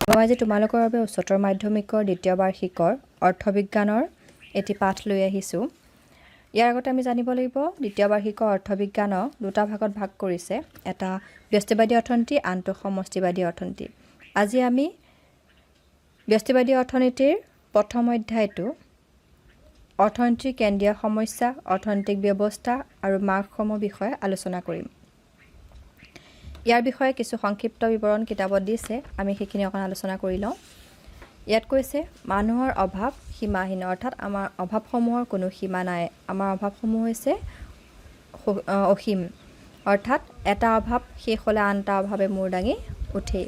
মই আজি তোমালোকৰ বাবে উচ্চতৰ মাধ্যমিকৰ দ্বিতীয় বাৰ্ষিকৰ অৰ্থবিজ্ঞানৰ এটি পাঠ লৈ আহিছোঁ। ইয়াৰ আগতে আমি জানিব লাগিব দ্বিতীয় বাৰ্ষিকৰ অৰ্থবিজ্ঞানক দুটা ভাগত ভাগ কৰিছে, এটা ব্যষ্টিবাদী অৰ্থনীতি, আনটো সমষ্টিবাদী অৰ্থনীতি। আজি আমি ব্যষ্টিবাদী অৰ্থনীতিৰ প্ৰথম অধ্যায়টো অৰ্থনীতিৰ কেন্দ্ৰীয় সমস্যা, অৰ্থনৈতিক ব্যৱস্থা আৰু মাৰ্ক্সসমূহ বিষয়ে আলোচনা কৰিম। ইয়াৰ বিষয়ে কিছু সংক্ষিপ্ত বিৱৰণ কিতাপত দিছে, আমি সেইখিনি অকণ আলোচনা কৰি লওঁ। ইয়াত কৈছে মানুহৰ অভাৱ সীমাহীন, অৰ্থাৎ আমাৰ অভাৱসমূহৰ কোনো সীমা নাই। আমাৰ অভাৱসমূহ হৈছে অসীম, অৰ্থাৎ এটা অভাৱ শেষ হ'লে আন এটা অভাৱে মূৰ দাঙি উঠেই।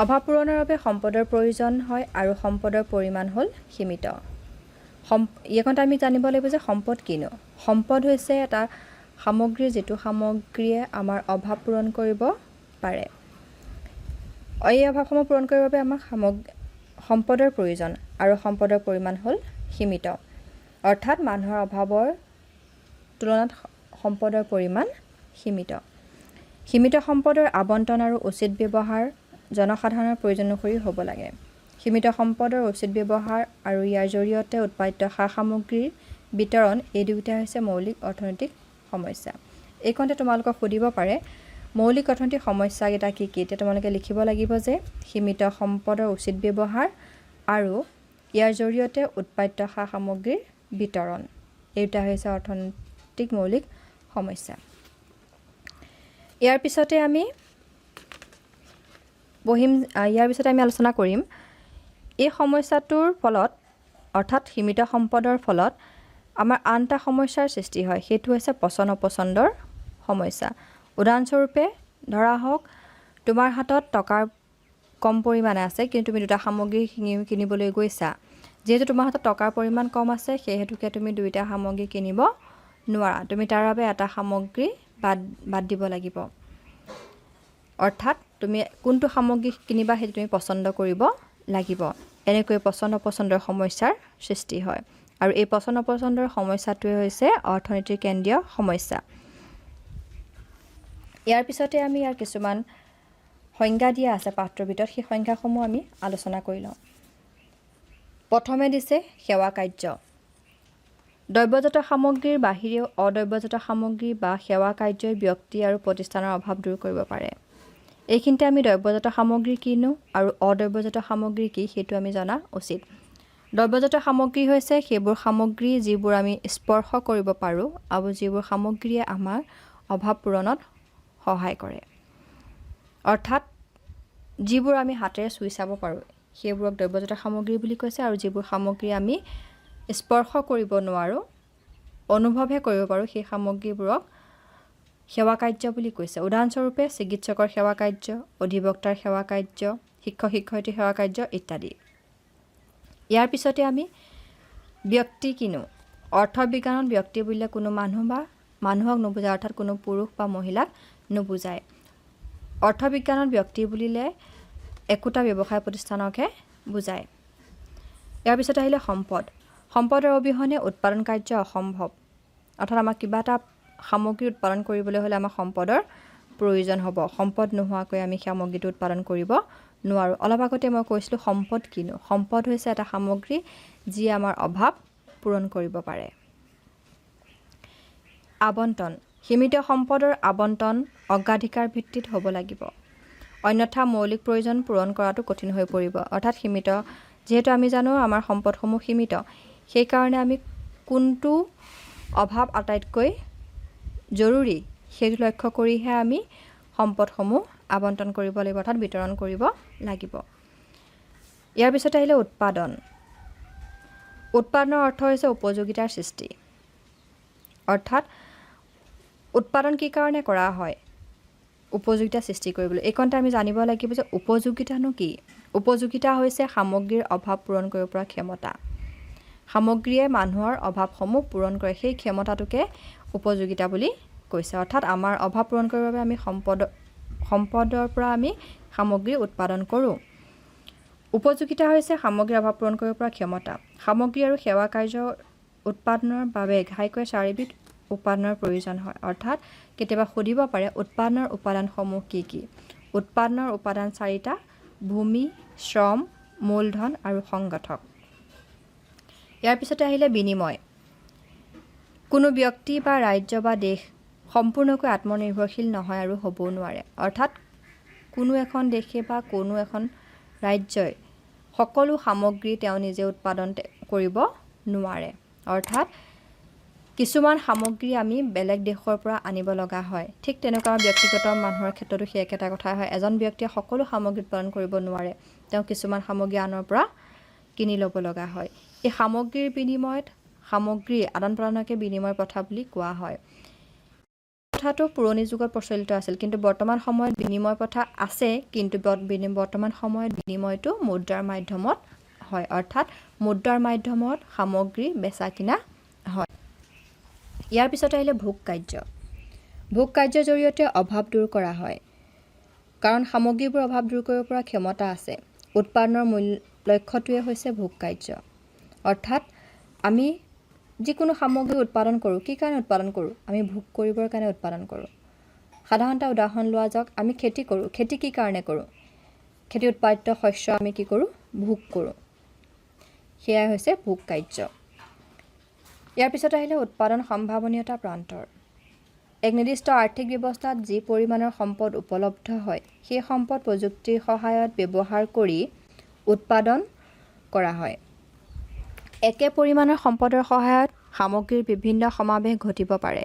অভাৱ পূৰণৰ বাবে সম্পদৰ প্ৰয়োজন হয় আৰু সম্পদৰ পৰিমাণ হ'ল সীমিত। এইকণতে আমি জানিব লাগিব যে সম্পদ কিনো। সম্পদ হৈছে এটা সামগ্ৰী, যিটো সামগ্ৰীয়ে আমাৰ অভাৱ পূৰণ কৰিব পাৰে। এই অভাৱসমূহ পূৰণ কৰিবৰ বাবে আমাক সম্পদৰ প্ৰয়োজন আৰু সম্পদৰ পৰিমাণ হ'ল সীমিত, অৰ্থাৎ মানুহৰ অভাৱৰ তুলনাত সম্পদৰ পৰিমাণ সীমিত। সীমিত সম্পদৰ আবণ্টন আৰু উচিত ব্যৱহাৰ জনসাধাৰণৰ প্ৰয়োজন অনুসৰি হ'ব লাগে। সীমিত সম্পদৰ উচিত ব্যৱহাৰ আৰু ইয়াৰ জৰিয়তে উৎপাদিত সা সামগ্ৰীৰ বিতৰণ, এই দুয়োটা হৈছে মৌলিক অৰ্থনৈতিক সমস্যা। এইকণতে তোমালোকক সুধিব পাৰে মৌলিক অৰ্থনৈতিক সমস্যাকেইটা কি কি। এতিয়া তোমালোকে লিখিব লাগিব যে সীমিত সম্পদৰ উচিত ব্যৱহাৰ আৰু ইয়াৰ জৰিয়তে উৎপাদিত সা সামগ্ৰীৰ বিতৰণ, এই দুটা হৈছে অৰ্থনৈতিক মৌলিক সমস্যা। ইয়াৰ পিছতে আমি আলোচনা কৰিম এই সমস্যাটোৰ ফলত, অৰ্থাৎ সীমিত সম্পদৰ ফলত আমাৰ আন এটা সমস্যাৰ সৃষ্টি হয়, সেইটো হৈছে পচন্দ অপচন্দৰ সমস্যা। উদাহৰণস্বৰূপে ধৰা হওক তোমাৰ হাতত টকাৰ কম পৰিমাণে আছে, কিন্তু তুমি দুটা সামগ্ৰী কিনিবলৈ গৈছা। যিহেতু তোমাৰ হাতত টকাৰ পৰিমাণ কম আছে, সেই হেতুকে তুমি দুইটা সামগ্ৰী কিনিব নোৱাৰা। তুমি তাৰ বাবে এটা সামগ্ৰী বাদ দিব লাগিব, অৰ্থাৎ তুমি কোনটো সামগ্ৰী কিনিবা সেইটো তুমি পচন্দ কৰিব লাগিব। এনেকৈ পচন্দ অপচন্দৰ সমস্যাৰ সৃষ্টি হয়, আৰু এই পচন্দ অপচন্দৰ সমস্যাটোৱে হৈছে অৰ্থনীতিৰ কেন্দ্ৰীয় সমস্যা। ইয়াৰ পিছতে আমি ইয়াৰ কিছুমান সংজ্ঞা দিয়া আছে পাঠটোৰ ভিতৰত, সেই সংজ্ঞাসমূহ আমি আলোচনা কৰি লওঁ। প্ৰথমে দিছে সেৱা কাৰ্য। দ্ৰব্যজাত সামগ্ৰীৰ বাহিৰেও অদ্ৰব্যজাত সামগ্ৰী বা সেৱা কাৰ্যই ব্যক্তি আৰু প্ৰতিষ্ঠানৰ অভাৱ দূৰ কৰিব পাৰে। এইখিনিতে আমি দ্ৰব্যজাত সামগ্ৰী কিনো আৰু অদ্ৰব্যজাত সামগ্ৰী কি সেইটো আমি জনা উচিত। দ্ৰব্যজাত সামগ্ৰী হৈছে সেইবোৰ সামগ্ৰী যিবোৰ আমি স্পৰ্শ কৰিব পাৰোঁ আৰু যিবোৰ সামগ্ৰীয়ে আমাৰ অভাৱ পূৰণত সহায় কৰে, অৰ্থাৎ যিবোৰ আমি হাতেৰে চুই চাব পাৰোঁ সেইবোৰক দ্ৰব্যজাত সামগ্ৰী বুলি কৈছে, আৰু যিবোৰ সামগ্ৰী আমি স্পৰ্শ কৰিব নোৱাৰোঁ, অনুভৱহে কৰিব পাৰোঁ, সেই সামগ্ৰীবোৰক সেৱা কাৰ্য বুলি কৈছে। উদাহৰণস্বৰূপে চিকিৎসকৰ সেৱা কাৰ্য, অধিবক্তাৰ সেৱা কাৰ্য, শিক্ষক শিক্ষয়িত্ৰীৰ সেৱা কাৰ্য ইত্যাদি। ইয়াৰ পিছতে আমি ব্যক্তি কিনো। অৰ্থবিজ্ঞানত ব্যক্তি বুলিলে কোনো মানুহ বা মানুহক নুবুজায়, অৰ্থাৎ কোনো পুৰুষ বা মহিলাক নুবুজায়। অৰ্থবিজ্ঞানত ব্যক্তি বুলিলে একোটা ব্যৱসায় প্ৰতিষ্ঠানকহে বুজায়। ইয়াৰ পিছতে আহিলে সম্পদ। সম্পদৰ অবিহনে উৎপাদন কাৰ্য অসম্ভৱ, অৰ্থাৎ আমাক কিবা এটা সামগ্ৰী উৎপাদন কৰিবলৈ হ'লে আমাক সম্পদৰ প্ৰয়োজন হ'ব। সম্পদ নোহোৱাকৈ আমি সামগ্ৰীটো উৎপাদন কৰিব নোৱাৰোঁ। অলপ আগতে মই কৈছিলোঁ সম্পদ কিনো। সম্পদ হৈছে এটা সামগ্ৰী যি আমাৰ অভাৱ পূৰণ কৰিব পাৰে। আবণ্টন। সীমিত সম্পদৰ আবণ্টন অগ্ৰাধিকাৰ ভিত্তিত হ'ব লাগিব, অন্যথা মৌলিক প্ৰয়োজন পূৰণ কৰাটো কঠিন হৈ পৰিব। অৰ্থাৎ যিহেতু আমি জানো আমাৰ সম্পদসমূহ সীমিত, সেইকাৰণে আমি কোনটো অভাৱ আটাইতকৈ জৰুৰী সেইটো লক্ষ্য কৰিহে আমি সম্পদসমূহ আবণ্টন কৰিব লাগিব, অৰ্থাৎ বিতৰণ কৰিব লাগিব। ইয়াৰ পিছতে আহিলে উৎপাদন। উৎপাদনৰ অৰ্থ হৈছে উপযোগিতাৰ সৃষ্টি, অৰ্থাৎ উৎপাদন কি কাৰণে কৰা হয়? উপযোগিতা সৃষ্টি কৰিবলৈ। এইকণতে আমি জানিব লাগিব যে উপযোগিতানো কি। উপযোগিতা হৈছে সামগ্ৰীৰ অভাৱ পূৰণ কৰিব পৰা ক্ষমতা। সামগ্ৰীয়ে মানুহৰ অভাৱসমূহ পূৰণ কৰে, সেই ক্ষমতাটোকে উপযোগিতা বুলি কৈছে। অৰ্থাৎ আমাৰ অভাৱ পূৰণ কৰিবৰ বাবে আমি সম্পদৰ পৰা আমি সামগ্ৰী উৎপাদন কৰোঁ। উপযোগিতা হৈছে সামগ্ৰীৰ অভাৱ পূৰণ কৰিব পৰা ক্ষমতা। সামগ্ৰী আৰু সেৱা কাৰ্য উৎপাদনৰ বাবে ঘাইকৈ চাৰিবিধ উপাদানৰ প্ৰয়োজন হয়। অৰ্থাৎ কেতিয়াবা সুধিব পাৰে উৎপাদনৰ উপাদানসমূহ কি কি। উৎপাদনৰ উপাদান চাৰিটা ভূমি, শ্ৰম, মূলধন আৰু সংগঠক। ইয়াৰ পিছতে আহিলে বিনিময়। কোনো ব্যক্তি বা ৰাজ্য বা দেশ সম্পূৰ্ণকৈ আত্মনিৰ্ভৰশীল নহয় আৰু হ'বও নোৱাৰে। অৰ্থাৎ কোনো এখন দেশে বা কোনো এখন ৰাজ্যই সকলো সামগ্ৰী তেওঁ নিজে উৎপাদন কৰিব নোৱাৰে। অৰ্থাৎ কিছুমান সামগ্ৰী আমি বেলেগ দেশৰ পৰা আনিব লগা হয়। ঠিক তেনেকুৱা ব্যক্তিগত মানুহৰ ক্ষেত্ৰতো সেই একেটা কথা হয়। এজন ব্যক্তিয়ে সকলো সামগ্ৰী উৎপাদন কৰিব নোৱাৰে, তেওঁ কিছুমান সামগ্ৰী আনৰ পৰা কিনি ল'ব লগা হয়। এই সামগ্ৰীৰ বিনিময়ত সামগ্ৰী আদান প্ৰদানকে বিনিময় প্ৰথা বুলি কোৱা হয়। কথাটো পুৰণি যুগত প্ৰচলিত আছিল, কিন্তু বৰ্তমান সময়ত বিনিময় প্ৰথা আছে, কিন্তু বৰ্তমান সময়ত বিনিময়টো মুদ্ৰাৰ মাধ্যমত হয়। অৰ্থাৎ মুদ্ৰাৰ মাধ্যমত সামগ্ৰী বেচা কিনা হয়। ইয়াৰ পিছতে আহিলে ভোগ কাৰ্য। ভোগ কাৰ্যৰ জৰিয়তে অভাৱ দূৰ কৰা হয়, কাৰণ সামগ্ৰীবোৰ অভাৱ দূৰ কৰিব পৰা ক্ষমতা আছে। উৎপাদনৰ লক্ষ্যটোৱে হৈছে ভোগ কাৰ্য। অৰ্থাৎ আমি যিকোনো সামগ্ৰী উৎপাদন কৰোঁ, কি কাৰণে উৎপাদন কৰোঁ? আমি ভোগ কৰিবৰ কাৰণে উৎপাদন কৰোঁ। সাধাৰণতে উদাহৰণ লোৱা যাওক, আমি খেতি কৰোঁ। খেতি কি কাৰণে কৰোঁ? খেতি উৎপাদিত শস্য আমি কি কৰোঁ? ভোগ কৰোঁ। সেয়াই হৈছে ভোগ কাৰ্য। ইয়াৰ পিছত আহিলে উৎপাদন সম্ভাৱনীয়তা প্ৰান্তৰ। এক নিৰ্দিষ্ট আৰ্থিক ব্যৱস্থাত যি পৰিমাণৰ সম্পদ উপলব্ধ হয়, সেই সম্পদ প্ৰযুক্তিৰ সহায়ত ব্যৱহাৰ কৰি উৎপাদন কৰা হয়। একে পৰিমাণৰ সম্পদৰ সহায়ত সামগ্ৰীৰ বিভিন্ন সমাৱেশ ঘটিব পাৰে।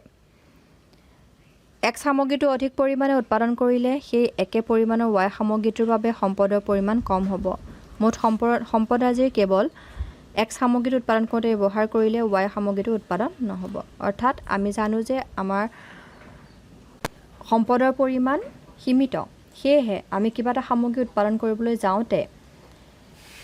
এক সামগ্ৰীটো অধিক পৰিমাণে উৎপাদন কৰিলে সেই একে পৰিমাণৰ ৱাই সামগ্ৰীটোৰ বাবে সম্পদৰ পৰিমাণ কম হ'ব। মুঠ সম্পদৰাজিৰ কেৱল এক সামগ্ৰীটো উৎপাদন কৰোঁতে ব্যৱহাৰ কৰিলে ৱাই সামগ্ৰীটো উৎপাদন নহ'ব। অৰ্থাৎ আমি জানো যে আমাৰ সম্পদৰ পৰিমাণ সীমিত, সেয়েহে আমি কিবা এটা সামগ্ৰী উৎপাদন কৰিবলৈ যাওঁতে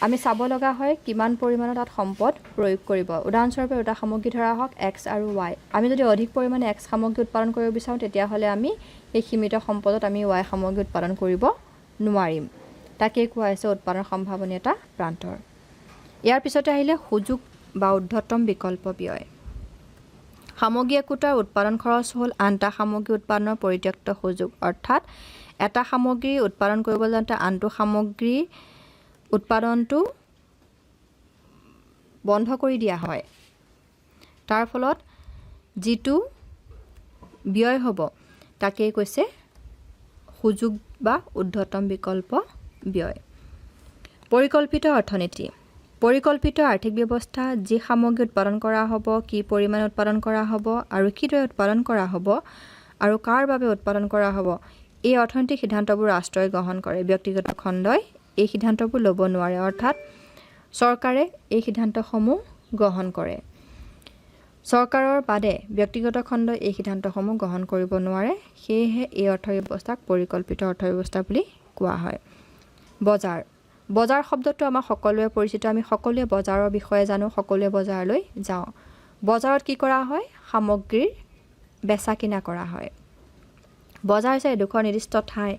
আমি চাব লগা হয় কিমান পৰিমাণৰ তাত সম্পদ প্ৰয়োগ কৰিব। উদাহৰণস্বৰূপে এটা সামগ্ৰী ধৰা হওক এক্স আৰু ৱাই। আমি যদি অধিক পৰিমাণে এক্স সামগ্ৰী উৎপাদন কৰিব বিচাৰোঁ, তেতিয়াহ'লে আমি এই সীমিত সম্পদত আমি ৱাই সামগ্ৰী উৎপাদন কৰিব নোৱাৰিম। তাকেই কোৱা হৈছে উৎপাদন সম্ভাৱনীয়তা প্ৰান্তৰ। ইয়াৰ পিছতে আহিলে সুযোগ বা ঊৰ্ধ্বতম বিকল্প ব্যয়। সামগ্ৰী একোটাৰ উৎপাদন খৰচ হ'ল আন এটা সামগ্ৰী উৎপাদনৰ পৰিত্যক্ত সুযোগ। অৰ্থাৎ এটা সামগ্ৰী উৎপাদন কৰিবলৈ যাওঁতে আনটো সামগ্ৰীৰ উৎপাদনটো বন্ধ কৰি দিয়া হয়। তাৰ ফলত যিটো ব্যয় হ'ব তাকেই কৈছে সুযোগ বা ঊৰ্ধ্বতম বিকল্প ব্যয়। পৰিকল্পিত অৰ্থনীতি। পৰিকল্পিত আৰ্থিক ব্যৱস্থা যি সামগ্ৰী উৎপাদন কৰা হ'ব, কি পৰিমাণে উৎপাদন কৰা হ'ব আৰু কিদৰে উৎপাদন কৰা হ'ব আৰু কাৰ বাবে উৎপাদন কৰা হ'ব, এই অৰ্থনৈতিক সিদ্ধান্তবোৰ ৰাষ্ট্ৰই গ্ৰহণ কৰে। ব্যক্তিগত খণ্ডই এই সিদ্ধান্তবোৰ ল'ব নোৱাৰে। অৰ্থাৎ চৰকাৰে এই সিদ্ধান্তসমূহ গ্ৰহণ কৰে। চৰকাৰৰ বাদে ব্যক্তিগত খণ্ডই এই সিদ্ধান্তসমূহ গ্ৰহণ কৰিব নোৱাৰে। সেয়েহে এই অৰ্থব্যৱস্থাক পৰিকল্পিত অৰ্থব্যৱস্থা বুলি কোৱা হয়। বজাৰ। বজাৰ শব্দটো আমাৰ সকলোৱে পৰিচিত। আমি সকলোৱে বজাৰৰ বিষয়ে জানো, সকলোৱে বজাৰলৈ যাওঁ। বজাৰত কি কৰা হয়? সামগ্ৰীৰ বেচা কিনা কৰা হয়। বজাৰ হৈছে এডোখৰ নিৰ্দিষ্ট ঠাই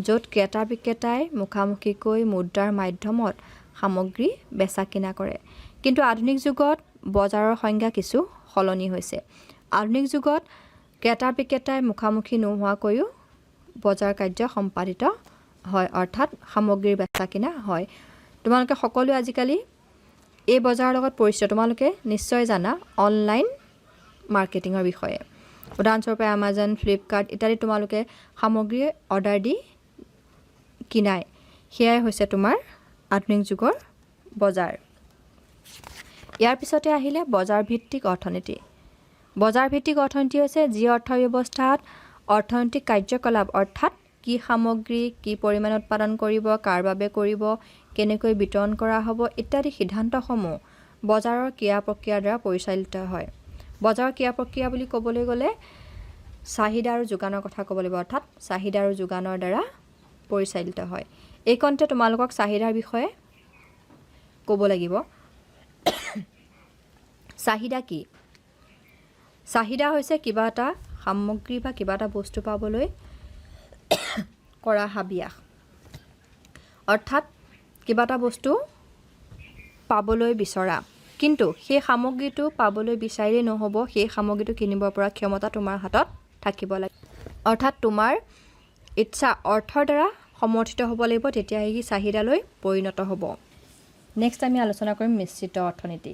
য'ত ক্ৰেতা বিক্ৰেতাই মুখামুখিকৈ মুদ্ৰাৰ মাধ্যমত সামগ্ৰী বেচা কিনা কৰে। কিন্তু আধুনিক যুগত বজাৰৰ সংজ্ঞা কিছু সলনি হৈছে। আধুনিক যুগত ক্ৰেতা বিক্ৰেতাই মুখামুখি নোহোৱাকৈও বজাৰ কাৰ্য সম্পাদিত হয়, অৰ্থাৎ সামগ্ৰীৰ বেচা কিনা হয়। তোমালোকে সকলোৱে আজিকালি এই বজাৰৰ লগত পৰিচিত। তোমালোকে নিশ্চয় জানা অনলাইন মাৰ্কেটিঙৰ বিষয়ে। উদাহৰণস্বৰূপে আমাজন, ফ্লিপকাৰ্ট ইত্যাদি তোমালোকে সামগ্ৰী অৰ্ডাৰ দি কিনাই। সেয়াই হৈছে তোমাৰ আধুনিক যুগৰ বজাৰ। ইয়াৰ পিছতে আহিলে বজাৰ ভিত্তিক অৰ্থনীতি। বজাৰ ভিত্তিক অৰ্থনীতি হৈছে যি অৰ্থব্যৱস্থাত অৰ্থনৈতিক কাৰ্যকলাপ অৰ্থাৎ কি সামগ্ৰী কি পৰিমাণে উৎপাদন কৰিব, কাৰ বাবে কৰিব, কেনেকৈ বিতৰণ কৰা হ'ব ইত্যাদি সিদ্ধান্তসমূহ বজাৰৰ ক্ৰিয়া প্ৰক্ৰিয়াৰ দ্বাৰা পৰিচালিত হয়। বজাৰৰ ক্ৰিয়া প্ৰক্ৰিয়া বুলি ক'বলৈ গ'লে চাহিদা আৰু যোগানৰ কথা ক'ব লাগিব। অৰ্থাৎ চাহিদা আৰু যোগানৰ দ্বাৰা পৰিচালিত হয়। এইকণতে তোমালোকক চাহিদাৰ বিষয়ে ক'ব লাগিব। চাহিদা কি? চাহিদা হৈছে কিবা এটা সামগ্ৰী বা কিবা এটা বস্তু পাবলৈ কৰা হাবিয়াস। অৰ্থাৎ কিবা এটা বস্তু পাবলৈ বিচৰা, কিন্তু সেই সামগ্ৰীটো পাবলৈ বিচাৰিলেই নহ'ব, সেই সামগ্ৰীটো কিনিব পৰা ক্ষমতা তোমাৰ হাতত থাকিব লাগে। অৰ্থাৎ তোমাৰ ইচ্ছা অৰ্থৰ দ্বাৰা সমৰ্থিত হ'ব লাগিব, তেতিয়া ই চাহিদালৈ পৰিণত হ'ব। নেক্সট আমি আলোচনা কৰিম মিশ্ৰিত অৰ্থনীতি।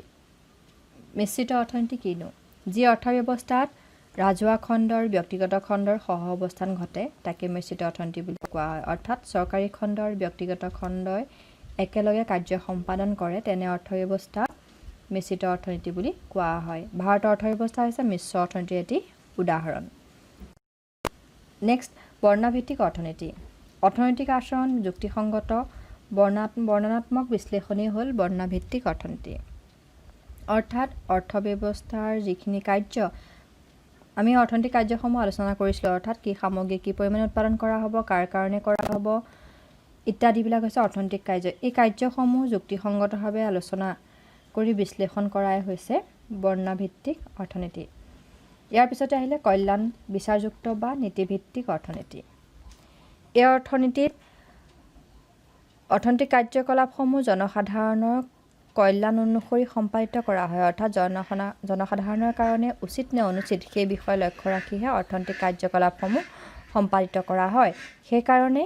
মিশ্ৰিত অৰ্থনীতি কিনো? যি অৰ্থব্যৱস্থাত ৰাজহুৱা খণ্ডৰ ব্যক্তিগত খণ্ডৰ সহ অৱস্থান ঘটে তাকে মিশ্ৰিত অৰ্থনীতি বুলি কোৱা হয়। অৰ্থাৎ চৰকাৰী খণ্ডৰ ব্যক্তিগত খণ্ডই একেলগে কাৰ্য সম্পাদন কৰে তেনে অৰ্থব্যৱস্থা মিশ্ৰিত অৰ্থনীতি বুলি কোৱা হয়। ভাৰতৰ অৰ্থব্যৱস্থা হৈছে মিশ্ৰ অৰ্থনীতিৰ এটি উদাহৰণ। নেক্সট বৰ্ণভিত্তিক অৰ্থনীতি। অৰ্থনৈতিক আচৰণ যুক্তিসংগত বৰ্ণনাত্মক বিশ্লেষণেই হ'ল বৰ্ণভিত্তিক অৰ্থনীতি। অৰ্থাৎ অৰ্থব্যৱস্থাৰ যিখিনি কাৰ্য, আমি অৰ্থনৈতিক কাৰ্যসমূহ আলোচনা কৰিছিলোঁ, অৰ্থাৎ কি সামগ্ৰী কি পৰিমাণে উৎপাদন কৰা হ'ব, কাৰ কাৰণে কৰা হ'ব ইত্যাদিবিলাক হৈছে অৰ্থনৈতিক কাৰ্য। এই কাৰ্যসমূহ যুক্তিসংগতভাৱে আলোচনা কৰি বিশ্লেষণ কৰাই হৈছে বৰ্ণভিত্তিক অৰ্থনীতি। ইয়াৰ পিছতে আহিলে কল্যাণ বিচাৰযুক্ত বা নীতিভিত্তিক অৰ্থনীতি। এই অৰ্থনীতিত অৰ্থনৈতিক কাৰ্যকলাপসমূহ জনসাধাৰণৰ কল্যাণ অনুসৰি সম্পাদিত কৰা হয়। অৰ্থাৎ জনসাধাৰণৰ কাৰণে উচিত নে অনুচিত সেই বিষয়ে লক্ষ্য ৰাখিহে অৰ্থনৈতিক কাৰ্যকলাপসমূহ সম্পাদিত কৰা হয়। সেইকাৰণে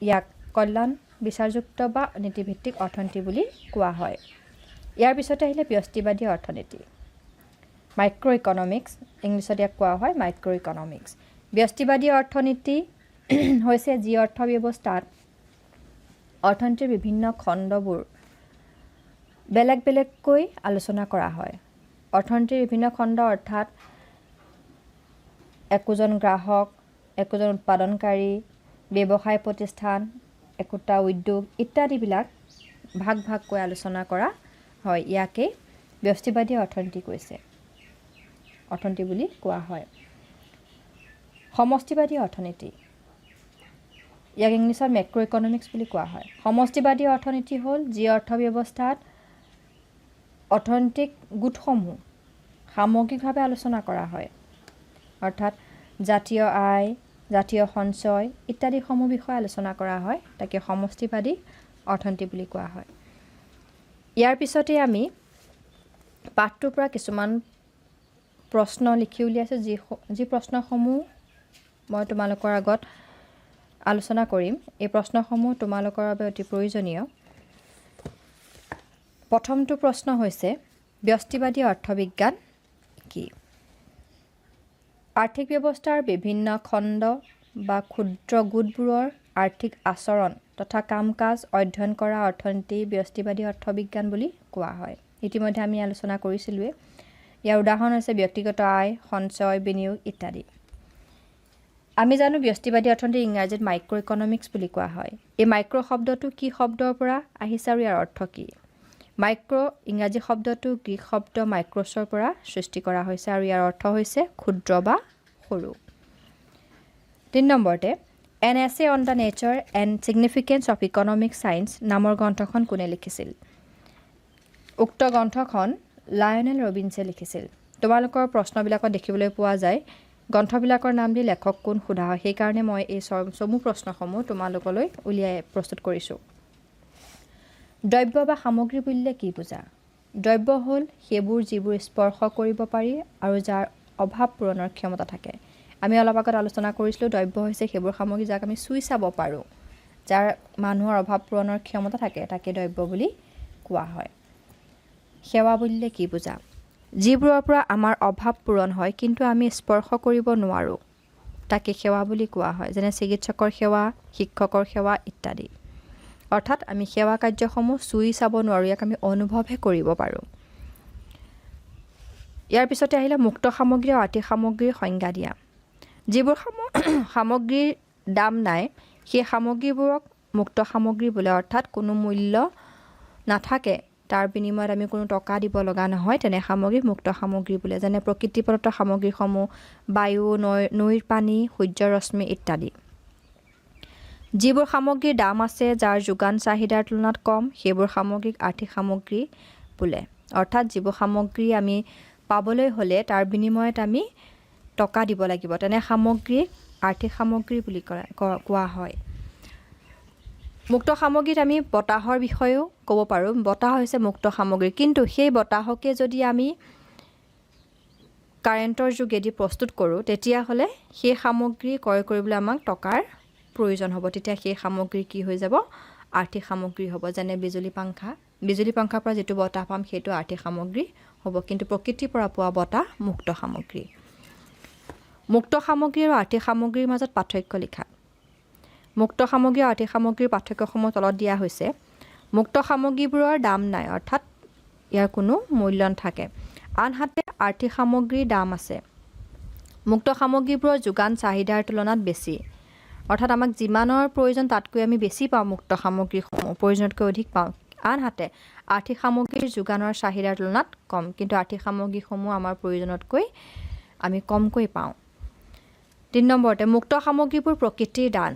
ইয়াক কল্যাণ বিচাৰযুক্ত বা নীতিভিত্তিক অৰ্থনীতি বুলি কোৱা হয়। ইয়াৰ পিছতে আহিলে ব্যষ্টিবাদী অৰ্থনীতি, মাইক্ৰ' ইকনমিক্স, ইংলিছত ইয়াক কোৱা হয় মাইক্ৰ' ইকনমিক্স। ব্যষ্টিবাদী অৰ্থনীতি হৈছে যি অৰ্থব্যৱস্থাত অৰ্থনীতিৰ বিভিন্ন খণ্ডবোৰ বেলেগ বেলেগকৈ আলোচনা কৰা হয়। অৰ্থনীতিৰ বিভিন্ন খণ্ড অৰ্থাৎ একোজন গ্ৰাহক, একোজন উৎপাদনকাৰী, ব্যৱসায় প্ৰতিষ্ঠান, একোটা উদ্যোগ ইত্যাদিবিলাক ভাগ ভাগকৈ আলোচনা কৰা হয়। ইয়াকে ব্যষ্টিবাদী অৰ্থনীতি বুলি কোৱা হয়। সমষ্টিবাদী অৰ্থনীতি, ইয়াক ইংলিছত মেক্ৰ' ইকনমিক্স বুলি কোৱা হয়। সমষ্টিবাদী অৰ্থনীতি হ'ল যি অৰ্থব্যৱস্থাত অৰ্থনৈতিক গোটসমূহ সামগ্ৰিকভাৱে আলোচনা কৰা হয়। অৰ্থাৎ জাতীয় আয়, জাতীয় সঞ্চয় ইত্যাদিসমূহ বিষয়ে আলোচনা কৰা হয়, তাকে সমষ্টিবাদী অৰ্থনীতি বুলি কোৱা হয়। ইয়াৰ পিছতে আমি পাঠটোৰ পৰা কিছুমান প্ৰশ্ন লিখি উলিয়াইছোঁ, যি প্ৰশ্নসমূহ মই তোমালোকৰ আগত আলোচনা কৰিম। এই প্ৰশ্নসমূহ তোমালোকৰ বাবে অতি প্ৰয়োজনীয়। প্ৰথমটো প্ৰশ্ন হৈছে ব্যষ্টিবাদী অৰ্থবিজ্ঞান কি? আৰ্থিক ব্যৱস্থাৰ বিভিন্ন খণ্ড বা ক্ষুদ্ৰ গোটবোৰৰ আৰ্থিক আচৰণ তথা কাম কাজ অধ্যয়ন কৰা অৰ্থনীতি ব্যষ্টিবাদী অৰ্থবিজ্ঞান বুলি কোৱা হয়। ইতিমধ্যে আমি আলোচনা কৰিছিলোঁৱে। ইয়াৰ উদাহৰণ হৈছে ব্যক্তিগত আয়, সঞ্চয়, বিনিয়োগ ইত্যাদি। আমি জানো ব্যষ্টিবাদী অৰ্থনীতি ইংৰাজীত মাইক্ৰ' ইকনমিক্স বুলি কোৱা হয়। এই মাইক্ৰ' শব্দটো কি শব্দৰ পৰা আহিছে আৰু ইয়াৰ অৰ্থ কি? মাইক্ৰ' ইংৰাজী শব্দটো গ্ৰীক শব্দ মাইক্ৰছৰ পৰা সৃষ্টি কৰা হৈছে আৰু ইয়াৰ অৰ্থ হৈছে ক্ষুদ্ৰ বা সৰু। ৩ নম্বৰতে এন এছে on the nature and significance of economic science নামৰ গ্ৰন্থখন কোনে লিখিছিল? উক্ত গ্ৰন্থখন লায়নেল ৰবিনছে লিখিছিল। তোমালোকৰ প্ৰশ্নবিলাকত দেখিবলৈ পোৱা যায় গ্ৰন্থবিলাকৰ নাম দি লেখক কোন সোধা হয়। সেইকাৰণে মই এই চমু প্ৰশ্নসমূহ তোমালোকলৈ উলিয়াই প্ৰস্তুত কৰিছোঁ। দ্ৰব্য বা সামগ্ৰী বুলিলে কি বুজা? দ্ৰব্য হ'ল সেইবোৰ যিবোৰ স্পৰ্শ কৰিব পাৰি আৰু যাৰ অভাৱ পূৰণৰ ক্ষমতা থাকে। আমি অলপ আগত আলোচনা কৰিছিলোঁ দ্ৰব্য হৈছে সেইবোৰ সামগ্ৰী যাক আমি চুই চাব পাৰোঁ, যাৰ মানুহৰ অভাৱ পূৰণৰ ক্ষমতা থাকে, তাকে দ্ৰব্য বুলি কোৱা হয়। সেৱা বুলিলে কি বুজা? যিবোৰৰ পৰা আমাৰ অভাৱ পূৰণ হয় কিন্তু আমি স্পৰ্শ কৰিব নোৱাৰোঁ, তাকে সেৱা বুলি কোৱা হয়। যেনে চিকিৎসকৰ সেৱা, শিক্ষকৰ সেৱা ইত্যাদি। অৰ্থাৎ আমি সেৱা কাৰ্যসমূহ চুই চাব নোৱাৰোঁ, ইয়াক আমি অনুভৱহে কৰিব পাৰোঁ। ইয়াৰ পিছতে আহিলে মুক্ত সামগ্ৰী আৰু আৰ্থিক সামগ্ৰীৰ সংজ্ঞা দিয়া। যিবোৰ সামগ্ৰীৰ দাম নাই সেই সামগ্ৰীবোৰক মুক্ত সামগ্ৰী বোলে। অৰ্থাৎ কোনো মূল্য নাথাকে, তাৰ বিনিময়ত আমি কোনো টকা দিব লগা নহয়, তেনে সামগ্ৰী মুক্ত সামগ্ৰী বোলে। যেনে প্ৰকৃতি প্ৰদত্ত সামগ্ৰীসমূহ বায়ু, নৈৰ পানী, সূৰ্যৰ ৰশ্মি ইত্যাদি। যিবোৰ সামগ্ৰীৰ দাম আছে, যাৰ যোগান চাহিদাৰ তুলনাত কম, সেইবোৰ সামগ্ৰীক আৰ্থিক সামগ্ৰী বোলে। অৰ্থাৎ যিবোৰ সামগ্ৰী আমি পাবলৈ হ'লে তাৰ বিনিময়ত আমি টকা দিব লাগিব, তেনে সামগ্ৰীক আৰ্থিক সামগ্ৰী বুলি কোৱা হয়। মুক্ত সামগ্ৰীত আমি বতাহৰ বিষয়েও ক'ব পাৰোঁ। বতাহ হৈছে মুক্ত সামগ্ৰী, কিন্তু সেই বতাহকে যদি আমি কাৰেণ্টৰ যোগেদি প্ৰস্তুত কৰোঁ তেতিয়াহ'লে সেই সামগ্ৰী ক্ৰয় কৰিবলৈ আমাক টকাৰ প্ৰয়োজন হ'ব তেতিয়া সেই সামগ্ৰী কি হৈ যাব আৰ্থিক সামগ্ৰী হ'ব যেনে বিজুলী পাংখাৰ পৰা যেটো বতাহ পাম সেইটো আৰ্থিক সামগ্ৰী হ'ব কিন্তু প্ৰকৃতিৰ পৰা পোৱা বতাহ মুক্ত সামগ্ৰী মুক্ত সামগ্ৰী আৰু আৰ্থিক সামগ্ৰীৰ মাজত পাৰ্থক্য লিখা মুক্ত সামগ্ৰী আৰু আৰ্থিক সামগ্ৰীৰ পাৰ্থক্যসমূহ তলত দিয়া হৈছে মুক্ত সামগ্ৰীবোৰৰ দাম নাই অৰ্থাৎ ইয়াৰ কোনো মূল্য নাথাকে আনহাতে আৰ্থিক সামগ্ৰীৰ দাম আছে মুক্ত সামগ্ৰীবোৰৰ যোগান চাহিদাৰ তুলনাত বেছি অৰ্থাৎ আমাক যিমানৰ প্ৰয়োজন তাতকৈ আমি বেছি পাওঁ মুক্ত সামগ্ৰীসমূহ প্ৰয়োজনতকৈ অধিক পাওঁ আনহাতে আৰ্থিক সামগ্ৰীৰ যোগানৰ চাহিদাৰ তুলনাত কম কিন্তু আৰ্থিক সামগ্ৰীসমূহ আমাৰ প্ৰয়োজনতকৈ আমি কমকৈ পাওঁ 3 নম্বৰতে মুক্ত সামগ্ৰীবোৰ প্ৰকৃতিৰ দান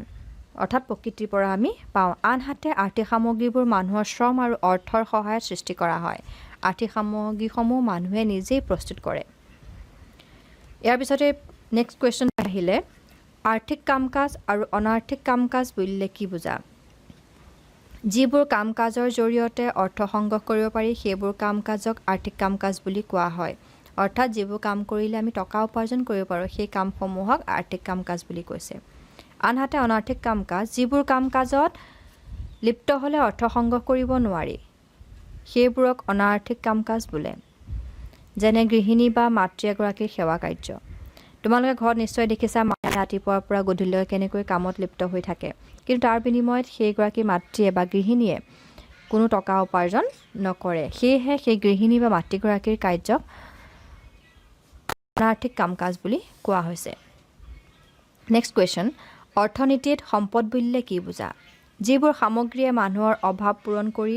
অৰ্থাৎ প্ৰকৃতিৰ পৰা আমি পাওঁ আনহাতে আৰ্থিক সামগ্ৰীবোৰ মানুহৰ শ্ৰম আৰু অৰ্থৰ সহায়ত সৃষ্টি কৰা হয় আৰ্থিক সামগ্ৰীসমূহ মানুহে নিজেই প্ৰস্তুত কৰে ইয়াৰ পিছতে নেক্সট কোৱেশ্চন আহিলে আৰ্থিক কাম-কাজ আৰু অনাৰ্থিক কাম-কাজ বুলিলে কি বুজা যিবোৰ কাম-কাজৰ জৰিয়তে অৰ্থ সংগ্ৰহ কৰিব পাৰি সেইবোৰ কাম-কাজক আৰ্থিক কাম-কাজ বুলি কোৱা হয় অৰ্থাৎ যিবোৰ কাম কৰিলে আমি টকা উপাৰ্জন কৰিব পাৰোঁ সেই কামসমূহক আৰ্থিক কাম-কাজ বুলি কৈছে আনহাতে অনাৰ্থিক কাম-কাজ যিবোৰ কাম-কাজত লিপ্ত হ'লে অৰ্থ সংগ্ৰহ কৰিব নোৱাৰি সেইবোৰক অনাৰ্থিক কাম-কাজ বোলে যেনে গৃহিণী বা মাতৃ এগৰাকীৰ সেৱা কাৰ্য তোমালোকে ঘৰত নিশ্চয় দেখিছা মায়ে ৰাতিপুৱাৰ পৰা গধূলিলৈ কেনেকৈ কামত লিপ্ত হৈ থাকে কিন্তু তাৰ বিনিময়ত সেইগৰাকী মাতৃয়ে বা গৃহিণীয়ে কোনো টকা উপাৰ্জন নকৰে সেয়েহে সেই গৃহিণী বা মাতৃগৰাকীৰ কাৰ্যক অনাৰ্থিক কাম-কাজ বুলি কোৱা হৈছে নেক্সট কুৱেশ্যন অৰ্থনীতিত সম্পদ বুলিলে কি বুজা যিবোৰ সামগ্ৰীয়ে মানুহৰ অভাৱ পূৰণ কৰি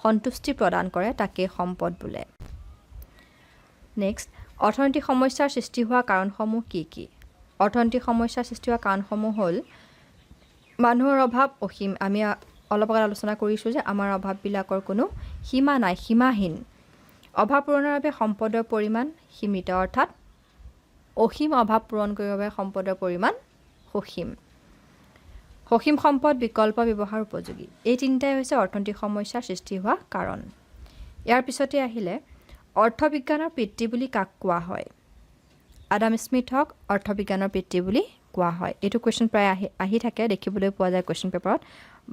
সন্তুষ্টি প্ৰদান কৰে তাকে সম্পদ বোলে নেক্সট অৰ্থনৈতিক সমস্যাৰ সৃষ্টি হোৱা কাৰণসমূহ কি কি অৰ্থনৈতিক সমস্যাৰ সৃষ্টি হোৱা কাৰণসমূহ হ'ল মানুহৰ অভাৱ অসীম আমি অলপ আগত আলোচনা কৰিছোঁ যে আমাৰ অভাৱবিলাকৰ কোনো সীমা নাই সীমাহীন অভাৱ পূৰণৰ বাবে সম্পদৰ পৰিমাণ সীমিত অৰ্থাৎ অসীম অভাৱ পূৰণ কৰিবৰ বাবে সম্পদৰ পৰিমাণ সসীম সম্পদ বিকল্প ব্যৱহাৰ উপযোগী এই তিনিটাই হৈছে অৰ্থনৈতিক সমস্যাৰ সৃষ্টি হোৱা কাৰণ ইয়াৰ পিছতে আহিলে অৰ্থবিজ্ঞানৰ পিতৃ বুলি কাক কোৱা হয় আডাম স্মিথক অৰ্থবিজ্ঞানৰ পিতৃ বুলি কোৱা হয় এইটো কুৱেশ্যন প্ৰায় আহি থাকে দেখিবলৈ পোৱা যায় কুৱেশ্যন পেপাৰত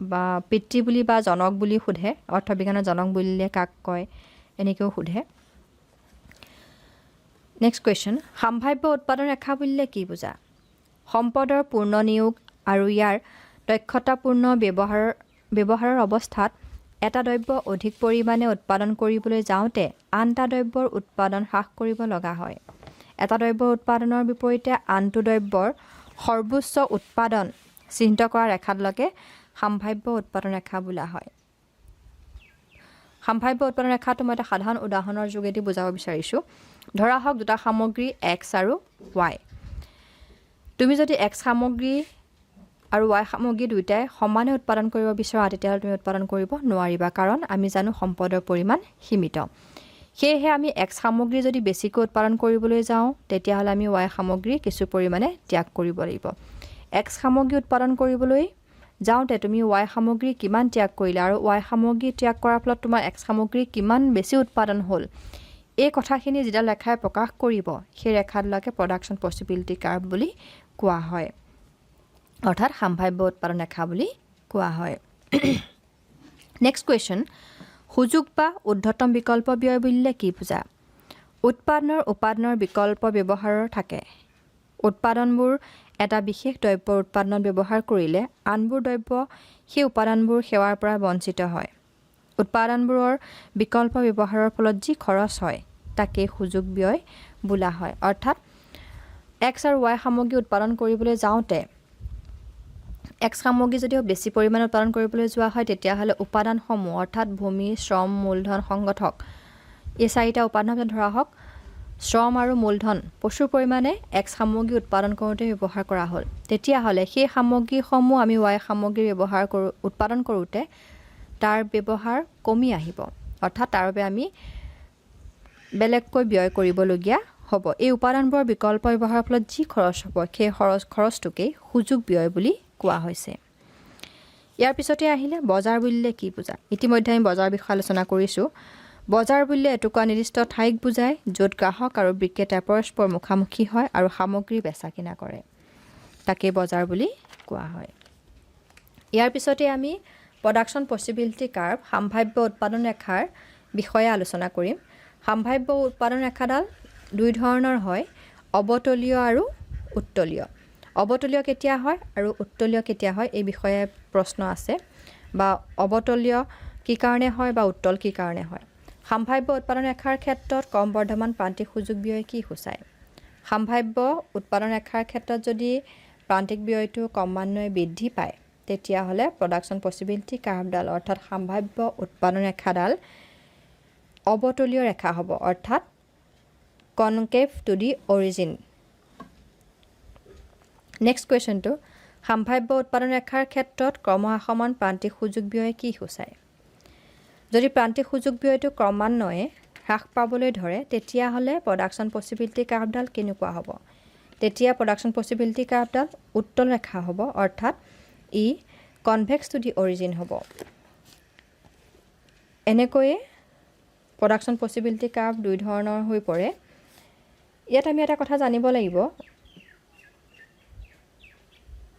বা পিতৃ বুলি বা জনক বুলি সোধে অৰ্থবিজ্ঞানৰ জনক বুলিলে কাক কয় এনেকৈও সোধে নেক্সট কুৱেশ্যন সাম্ভাব্য উৎপাদন ৰেখা বুলিলে কি বুজা সম্পদৰ পূৰ্ণ নিয়োগ আৰু ইয়াৰ দক্ষতাপূৰ্ণ ব্যৱহাৰৰ অৱস্থাত এটা দ্ৰব্য অধিক পৰিমাণে উৎপাদন কৰিবলৈ যাওঁতে আন এটা দ্ৰব্যৰ উৎপাদন হ্ৰাস কৰিব লগা হয় এটা দ্ৰব্যৰ উৎপাদনৰ বিপৰীতে আনটো দ্ৰব্যৰ সৰ্বোচ্চ উৎপাদন চিহ্নিত কৰা ৰেখাটোকে সাম্ভাব্য উৎপাদন ৰেখা বোলা হয় সাম্ভাব্য উৎপাদন ৰেখাটো মই এটা সাধাৰণ উদাহৰণৰ যোগেদি বুজাব বিচাৰিছোঁ ধৰা হওক দুটা সামগ্ৰী x আৰু y তুমি যদি x সামগ্ৰী আৰু y সামগ্ৰী দুইটাই সমানে উৎপাদন কৰিব বিচৰা তেতিয়াহ'লে তুমি উৎপাদন কৰিব নোৱাৰিবা কাৰণ আমি জানো সম্পদৰ পৰিমাণ সীমিত সেয়েহে আমি x সামগ্ৰী যদি বেছিকৈ উৎপাদন কৰিবলৈ যাওঁ তেতিয়াহ'লে আমি y সামগ্ৰী কিছু পৰিমাণে ত্যাগ কৰিব লাগিব x সামগ্ৰী উৎপাদন কৰিবলৈ যাওঁতে তুমি y সামগ্ৰী কিমান ত্যাগ কৰিলা আৰু y সামগ্ৰী ত্যাগ কৰাৰ ফলত তোমাৰ x সামগ্ৰী কিমান বেছি উৎপাদন হ'ল এই কথাখিনি যেটা লেখাই প্ৰকাশ কৰিব সেই ৰেখাটোকে প্ৰডাকশ্যন পচিবিলিটি কাৰ্ভ বুলি কোৱা হয় অৰ্থাৎ সাম্ভাব্য উৎপাদন ৰেখা বুলি কোৱা হয় নেক্সট কুৱেশ্যন সুযোগ বা ঊৰ্ধ্বতম বিকল্প ব্যয় বুলিলে কি বুজা উৎপাদনৰ বিকল্প ব্যৱহাৰৰ থাকে উৎপাদনবোৰ এটা বিশেষ দ্ৰব্যৰ উৎপাদনত ব্যৱহাৰ কৰিলে আনবোৰ দ্ৰব্য সেই উপাদানবোৰ সেৱাৰ পৰা বঞ্চিত হয় উৎপাদনবোৰৰ বিকল্প ব্যৱহাৰৰ ফলত যি খৰচ হয় তাকে সুযোগ ব্যয় বোলা হয় অৰ্থাৎ x আৰু y সামগ্ৰী উৎপাদন কৰিবলৈ যাওঁতে x সামগ্ৰী যদিও বেছি পৰিমাণে উৎপাদন কৰিবলৈ যোৱা হয় তেতিয়াহ'লে উপাদানসমূহ অৰ্থাৎ ভূমি শ্ৰম মূলধন সংগঠক এই চাৰিটা উপাদান ধৰা হওক শ্ৰম আৰু মূলধন প্ৰচুৰ পৰিমাণে x সামগ্ৰী উৎপাদন কৰোঁতে ব্যৱহাৰ কৰা হ'ল তেতিয়াহ'লে সেই সামগ্ৰীসমূহ আমি y সামগ্ৰী উৎপাদন কৰোঁতে তাৰ ব্যৱহাৰ কমি আহিব অৰ্থাৎ তাৰ বাবে আমি বেলেগকৈ ব্যয় কৰিবলগীয়া হ'ব এই উপাদানবোৰৰ বিকল্প ব্যৱহাৰৰ ফলত যি খৰচ হ'ব সেই খৰচটোকেই সুযোগ ব্যয় বুলি কোৱা হৈছে ইয়াৰ পিছতে আহিলে বজাৰ বুলিলে কি বুজা ইতিমধ্যে আমি বজাৰ বিষয়ে আলোচনা কৰিছোঁ বজাৰ বুলিলে এটুকুৰা নিৰ্দিষ্ট ঠাইক বুজায় য'ত গ্ৰাহক আৰু বিক্ৰেতা পৰস্পৰ মুখামুখি হয় আৰু সামগ্ৰী বেচা কিনা কৰে তাকে বজাৰ বুলি কোৱা হয় ইয়াৰ পিছতে আমি প্ৰডাকশ্যন পচিবিলিটি কাৰ্ভ সাম্ভাব্য উৎপাদন ৰেখাৰ বিষয়ে আলোচনা কৰিম। সাম্ভাব্য উৎপাদন ৰেখাডাল দুই ধৰণৰ হয়, অৱতলীয় আৰু উত্তলীয়। অৱতলীয় কেতিয়া হয় আৰু উত্তলীয় কেতিয়া হয় এই বিষয়ে প্ৰশ্ন আছে, বা অৱতলীয় কি কাৰণে হয় বা উত্তল কি কাৰণে হয়। সাম্ভাব্য উৎপাদন ৰেখাৰ ক্ষেত্ৰত ক্ৰমবৰ্ধমান প্ৰান্তিক সুযোগ ব্যয় কি সূচায়? সাম্ভাব্য উৎপাদন ৰেখাৰ ক্ষেত্ৰত যদি প্ৰান্তিক ব্যয়টো ক্ৰমান্বয়ে বৃদ্ধি পায় তেতিয়াহ'লে প্ৰডাকশ্যন পচিবিলিটি কাৰ্ভডাল অৰ্থাৎ সাম্ভাব্য উৎপাদন ৰেখাডাল অৱতলীয় ৰেখা হ'ব, অৰ্থাৎ concave to the origin. Next কুৱেশ্যনটো, সাম্ভাব্য উৎপাদন ৰেখাৰ ক্ষেত্ৰত ক্ৰমহ্ৰাসমান প্ৰান্তিক সুযোগ ব্যয় কি সূচায়? যদি প্ৰান্তিক সুযোগ ব্যয়টো ক্ৰমান্বয়ে হ্ৰাস পাবলৈ ধৰে তেতিয়াহ'লে প্ৰডাকশ্যন পচিবিলিটি কাৰ্ভডাল কেনেকুৱা হ'ব? তেতিয়া প্ৰডাকশ্যন পচিবিলিটি কাৰ্ভডাল উত্তল ৰেখা হ'ব, অৰ্থাৎ ই কনভেক্স টু দি অৰিজিন হ'ব। এনেকৈয়ে প্ৰডাকশ্যন পচিবিলিটি কাৰ্ভ দুই ধৰণৰ হৈ পৰে। ইয়াত আমি এটা কথা জানিব লাগিব,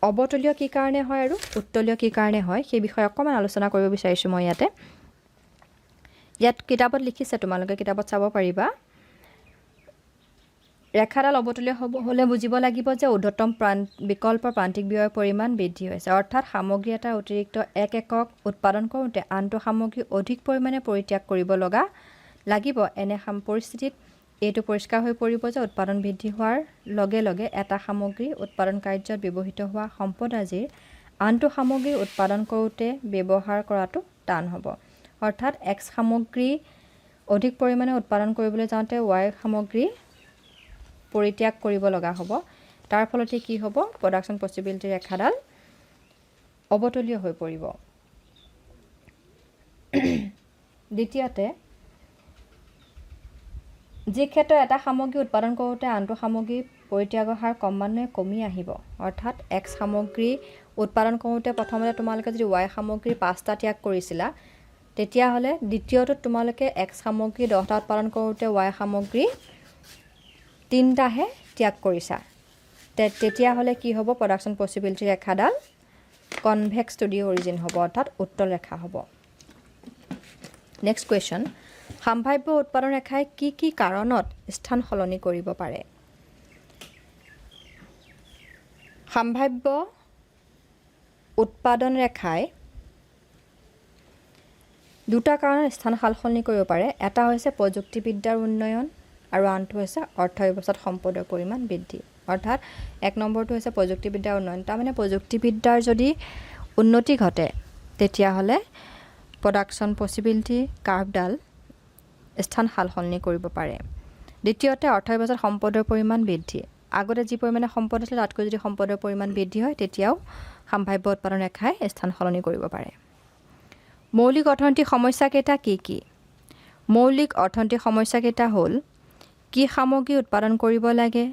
অৱতলীয় কি কাৰণে হয় আৰু উত্তলীয় কি কাৰণে হয় সেই বিষয়ে অকণমান আলোচনা কৰিব বিচাৰিছোঁ মই ইয়াতে। ইয়াত কিতাপত লিখিছে, তোমালোকে কিতাপত চাব পাৰিবা। ৰেখাডাল অৱতলীয় হ'লে বুজিব লাগিব যে ঊৰ্ধ্বতম বিকল্প প্ৰান্তিক ব্যয়ৰ পৰিমাণ বৃদ্ধি হৈছে, অৰ্থাৎ সামগ্ৰী এটাৰ অতিৰিক্ত এক একক উৎপাদন কৰোঁতে আনটো সামগ্ৰী অধিক পৰিমাণে পৰিত্যাগ কৰিব লাগিব। এনে পৰিস্থিতিত এইটো পৰিষ্কাৰ হৈ পৰিব যে উৎপাদন বৃদ্ধি হোৱাৰ লগে লগে এটা সামগ্ৰী উৎপাদন কাৰ্যত ব্যৱহৃত হোৱা সম্পদৰাজিৰ আনটো সামগ্ৰী উৎপাদন কৰোঁতে ব্যৱহাৰ কৰাটো টান হ'ব। অৰ্থাৎ এক্স সামগ্ৰী অধিক পৰিমাণে উৎপাদন কৰিবলৈ যাওঁতে ৱাই সামগ্ৰী পৰিত্যাগ কৰিব লগা হ'ব। তাৰ ফলতে কি হ'ব? প্ৰডাকশ্যন পচিবিলিটি ৰেখাডাল অৱতলীয় হৈ পৰিব। দ্বিতীয়তে, যি ক্ষেত্ৰত এটা সামগ্ৰী উৎপাদন কৰোঁতে আনটো সামগ্ৰী পৰিত্যাগৰ হাৰ ক্ৰমান্বয়ে কমি আহিব, অৰ্থাৎ এক্স সামগ্ৰী উৎপাদন কৰোঁতে প্ৰথমতে তোমালোকে যদি ৱাই সামগ্ৰী 5টা ত্যাগ কৰিছিলা তেতিয়াহ'লে দ্বিতীয়টোত তোমালোকে এক্স সামগ্ৰী 10টা উৎপাদন কৰোঁতে ৱাই সামগ্ৰী 3টাহে ত্যাগ কৰিছা। তেতিয়াহ'লে কি হ'ব? প্ৰডাকশ্যন পচিবিলিটি ৰেখাডাল কনভেক্স টু দি অৰিজিন হ'ব, অৰ্থাৎ উত্তল ৰেখা হ'ব। নেক্সট কুৱেশ্যন, সাম্ভাব্য উৎপাদন ৰেখাই কি কি কাৰণত স্থান সলনি কৰিব পাৰে? সাম্ভাব্য উৎপাদন ৰেখাই দুটা কাৰণত স্থান সালসলনি কৰিব পাৰে। এটা হৈছে প্ৰযুক্তিবিদ্যাৰ উন্নয়ন আৰু আনটো হৈছে অৰ্থব্যৱস্থাত সম্পদৰ পৰিমাণ বৃদ্ধি। অৰ্থাৎ 1 নম্বৰটো হৈছে প্ৰযুক্তিবিদ্যাৰ উন্নয়ন। তাৰমানে প্ৰযুক্তিবিদ্যাৰ যদি উন্নতি ঘটে তেতিয়াহ'লে প্ৰডাকশ্যন পচিবিলিটি কাৰ্ভডাল স্থান সালসলনি কৰিব পাৰে। দ্বিতীয়তে, অৰ্থব্যৱস্থাত সম্পদৰ পৰিমাণ বৃদ্ধি। আগতে যি পৰিমাণে সম্পদ আছিলে তাতকৈ যদি সম্পদৰ পৰিমাণ বৃদ্ধি হয় তেতিয়াও সাম্ভাব্য উৎপাদন ৰেখাই স্থান সলনি কৰিব পাৰে। মৌলিক অৰ্থনৈতিক সমস্যাকেইটা কি কি? মৌলিক অৰ্থনৈতিক সমস্যাকেইটা হ'ল কি সামগ্ৰী উৎপাদন কৰিব লাগে,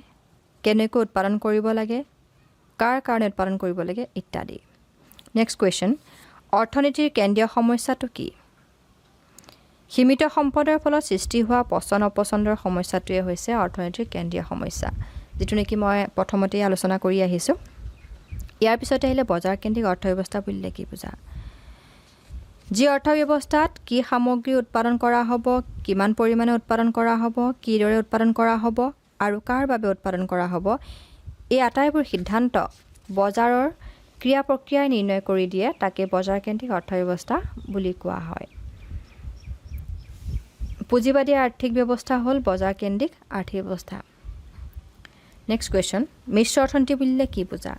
কেনেকৈ উৎপাদন কৰিব লাগে, কাৰ কাৰণে উৎপাদন কৰিব লাগে ইত্যাদি। নেক্সট কুৱেশ্যন, অৰ্থনীতিৰ কেন্দ্ৰীয় সমস্যাটো কি? সীমিত সম্পদৰ ফলত সৃষ্টি হোৱা পচন অপচন্দৰ সমস্যাটোৱে হৈছে অৰ্থনীতিৰ কেন্দ্ৰীয় সমস্যা, যিটো নেকি মই প্ৰথমতেই আলোচনা কৰি আহিছোঁ। ইয়াৰ পিছতে আহিলে বজাৰ কেন্দ্ৰিক অৰ্থব্যৱস্থা বুলিলে কি বুজা? যি অৰ্থব্যৱস্থাত কি সামগ্ৰী উৎপাদন কৰা হ'ব, কিমান পৰিমাণে উৎপাদন কৰা হ'ব, কিদৰে উৎপাদন কৰা হ'ব আৰু কাৰ বাবে উৎপাদন কৰা হ'ব, এই আটাইবোৰ সিদ্ধান্ত বজাৰৰ ক্ৰিয়া প্ৰক্ৰিয়াই নিৰ্ণয় কৰি দিয়ে, তাকে বজাৰ কেন্দ্ৰিক অৰ্থব্যৱস্থা বুলি কোৱা হয়। পুঁজিবাদী আৰ্থিক ব্যৱস্থা হ'ল বজাৰ কেন্দ্ৰিক আৰ্থিক ব্যৱস্থা। নেক্সট কুৱেশ্যন, মিশ্ৰ অৰ্থনীতি বুলিলে কি বুজা?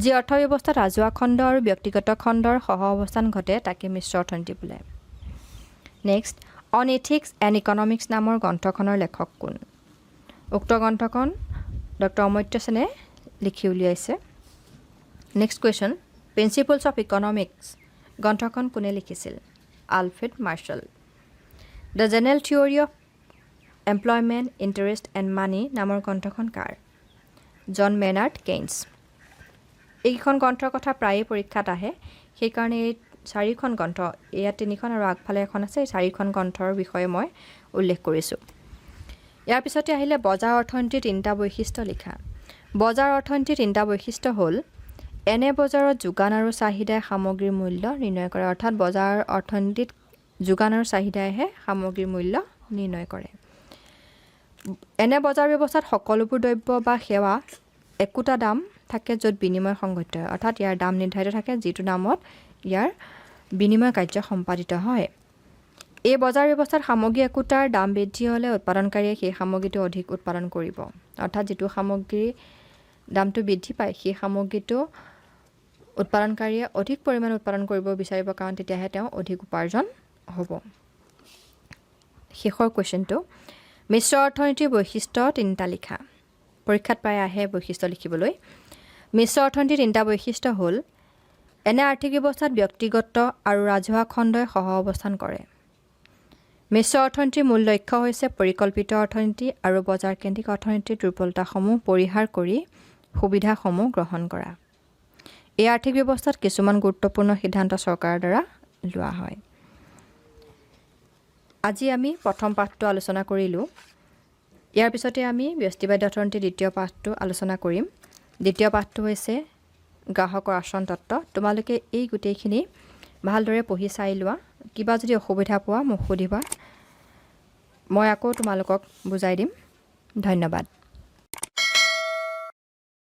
যি অৰ্থব্যৱস্থাত ৰাজহুৱা খণ্ড আৰু ব্যক্তিগত খণ্ডৰ সহ অৱস্থান ঘটে তাকে মিশ্ৰ অৰ্থনীতি বোলে। Next, on ethics and economics নামৰ গ্ৰন্থখনৰ লেখক কোন? উক্ত গ্ৰন্থখন ডক্টৰ অমৰ্ত্য সেনে লিখি উলিয়াইছে। Next question, principles of economics গ্ৰন্থখন কোনে লিখিছিল? Alfred Marshall. The general theory of employment, interest and money নামৰ গ্ৰন্থখন কাৰ? জন মেনাৰ্ড কেইনছ। এইকেইখন গ্ৰন্থৰ কথা প্ৰায়ে পৰীক্ষাত আহে, সেইকাৰণে এই 4খন গ্ৰন্থ, ইয়াত 3খন আৰু আগফালে এখন আছে, এই 4খন গ্ৰন্থৰ বিষয়ে মই উল্লেখ কৰিছোঁ। ইয়াৰ পিছতে আহিলে বজাৰ অৰ্থনীতিৰ 3টা বৈশিষ্ট্য লিখা। বজাৰ অৰ্থনীতিৰ 3টা বৈশিষ্ট্য হ'ল এনে বজাৰত যোগান আৰু চাহিদাই সামগ্ৰীৰ মূল্য নিৰ্ণয় কৰে। অৰ্থাৎ বজাৰ অৰ্থনীতিত যোগান আৰু চাহিদাইহে সামগ্ৰীৰ মূল্য নিৰ্ণয় কৰে। এনে বজাৰ ব্যৱস্থাত সকলোবোৰ দ্ৰব্য বা সেৱা একোটা দাম থাকে য'ত বিনিময় সংগঠিত হয়। অৰ্থাৎ ইয়াৰ দাম নিৰ্ধাৰিত থাকে যিটো দামত ইয়াৰ বিনিময় কাৰ্য সম্পাদিত হয়। এই বজাৰ ব্যৱস্থাত সামগ্ৰী একোটাৰ দাম বৃদ্ধি হ'লে উৎপাদনকাৰীয়ে সেই সামগ্ৰীটো অধিক উৎপাদন কৰিব। অৰ্থাৎ যিটো সামগ্ৰীৰ দামটো বৃদ্ধি পায় সেই সামগ্ৰীটো উৎপাদনকাৰীয়ে অধিক পৰিমাণে উৎপাদন কৰিব বিচাৰিব, কাৰণ তেতিয়াহে তেওঁ অধিক উপাৰ্জন হ'ব। শেষৰ কুৱেশ্যনটো, মিশ্ৰ অৰ্থনীতিৰ বৈশিষ্ট্য 3টা লিখা। পৰীক্ষাত প্ৰায় আহে বৈশিষ্ট্য লিখিবলৈ। মিশ্ৰ অৰ্থনীতিৰ 3টা বৈশিষ্ট্য হ'ল, এনে আৰ্থিক ব্যৱস্থাত ব্যক্তিগত আৰু ৰাজহুৱা খণ্ডই সহ অৱস্থান কৰে। মিশ্ৰ অৰ্থনীতিৰ মূল লক্ষ্য হৈছে পৰিকল্পিত অৰ্থনীতি আৰু বজাৰকেন্দ্ৰিক অৰ্থনীতিৰ দুৰ্বলতাসমূহ পৰিহাৰ কৰি সুবিধাসমূহ গ্ৰহণ কৰা। এই আৰ্থিক ব্যৱস্থাত কিছুমান গুৰুত্বপূৰ্ণ সিদ্ধান্ত চৰকাৰৰ দ্বাৰা লোৱা হয়। আজি আমি প্ৰথম পাঠটো আলোচনা কৰিলোঁ। ইয়াৰ পিছতে আমি ব্যষ্টিবাদী অৰ্থনীতিৰ দ্বিতীয় পাঠটো আলোচনা কৰিম। দ্বিতীয় পাঠটো হৈছে গ্ৰাহকৰ আচৰণ তত্ত্ব। তোমালোকে এই গোটেইখিনি ভালদৰে পঢ়ি চাই লোৱা। কিবা যদি অসুবিধা পোৱা মোক সুধিবা, মই আকৌ তোমালোকক বুজাই দিম। ধন্যবাদ।